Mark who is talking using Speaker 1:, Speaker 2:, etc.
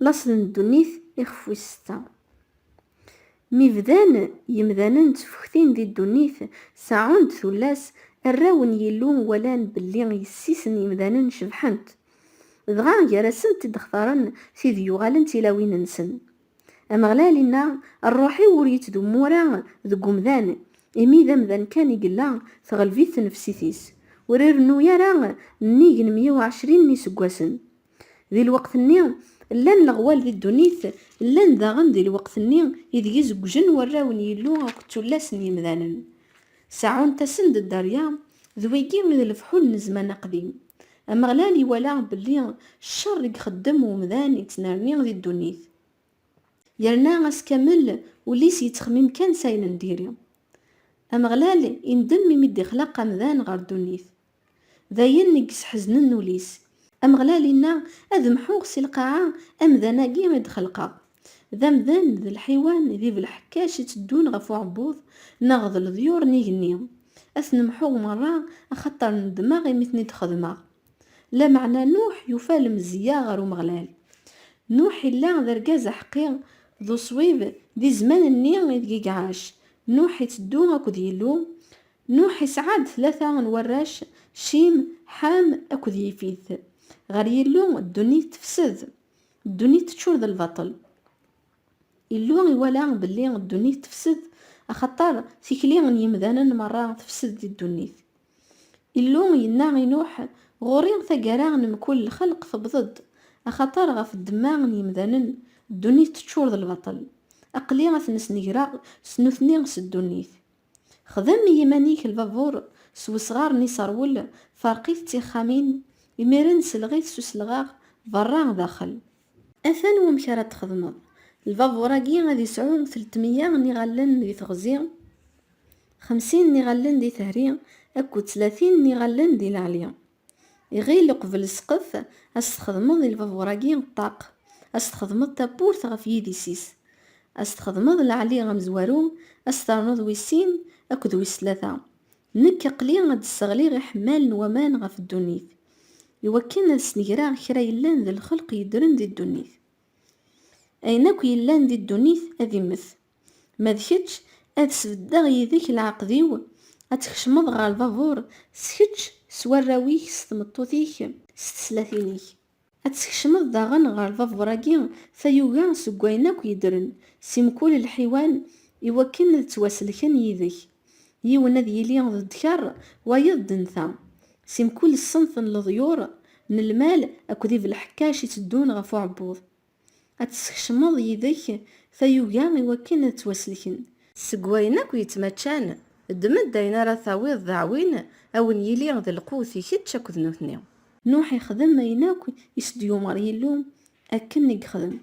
Speaker 1: لاصل الدنيث يخفو الستة. مي بدان يمدانن تفكتين دي الدنيث ساعون ثلاث الراون يلون ولان بلي يسيسن يمدانن شبحنت دغا يرسن تدختارن في ذيوغالن تلاوين نسن. أمغلالنا الروحي وريت ذو مورا ذو قمذان إمي ذا مذان كان يقلا تغلفيت نفسيتيس وريرنو يرا نيجن 120 نيسقواسن. ذي الوقت النيم لان لغوال ذي الدنيث لان داغن ذي الوقت النيم إذ يزقجن وراون يلو كتولاسن يمذانن ساعون تسند الدريا ذويقي من الفحول نزمان قديم. أمغلالي ولا بلي الشر يخدم ومذان يتنارني ذي الدنيث يرنا غاس كامل وليس يتخمم كان ساين نديري. أمغلال يندم يمدي خلق مذان غار دنيث ذاين نقس حزن نوليس. أمغلالنا أذمحوغ سي القاعة أمذاناقي مد خلقا ذا مذان ذي الحيوان ذي بالحكاش يتدون غفو عبوض ناغذ الضيور نيغنيهم أثنمحوغ مرة أخطر الدماغ مثني تخدماغ. لا معنى نوح يفال مزيا غارو مغلال نوح إلا ذا رقازة حقيق ذو صويب دي زمان النيغ يدقيق عاش. نوح يتدو أكو ديلو نوح يسعاد 3 نوراش شيم حام أكو ديفيث غير يلو الدنيا تفسد الدنيا تشور ذا البطل يلو يولا بلي الدنيا تفسد أخطر سيكليغن يمذانا مرة تفسد دي الدنيا. يلو يناغي نوح غورين ثقراغن مكل الخلق فبضد أخطر غف الدماغ يمذانن الدنيا تشور ذا البطل أقلي غثنس نقراغ سنوثني الدنيا. خذم يمانيك البابور سو صغار نيصرول فرقيت تيخامين يميرن سلغيت سو سلغاغ برا داخل. أثان ومكارا تخدمض البابوراكي غادي يسعون 300 نغلن دي تغزي 50 نغلن دي ثهري أكو 30 نغلن دي العليا. يغيل قبل السقف أستخدمض البابوراكي الطاق أستخدمض تابورت غف يدي سيس أستخدمض العلي غمزوارو أسترنض ويسين أكو دويس 3 نك قلي غاد السغلي غي حمال ومان غف الدنيث يوكلنا السنيرا خرا يلان ذي الخلق يدرن دي الدنيث. أيناك يلان دي الدنيث أذي مث ما ذكتش أتسبدا يذيك العقديو أتخشمض غا البافور سكتش سواراويك ستمطوثيك 36 أتخشمض داغن غا البافوراكي فيوغا سكويناك يدرن سيمكول الحيوان يوكلنا تواسلكن يذيك يونا ذي يلي ضدكار ويض نثا سيمكول الصنف الضيور من المال أكو ذي بالحكاش يتدون غفو عبوض أتسخشمض يذيك فيوغا يوكلنا تواسلكن سكويناك يتماتشان الدمد داينا راه ثاوي الضعوين أو يلي ذي القوثي كتش أكو ذنوثني. نوح يخدم مايناك يسديو مريلوم أكن يخدم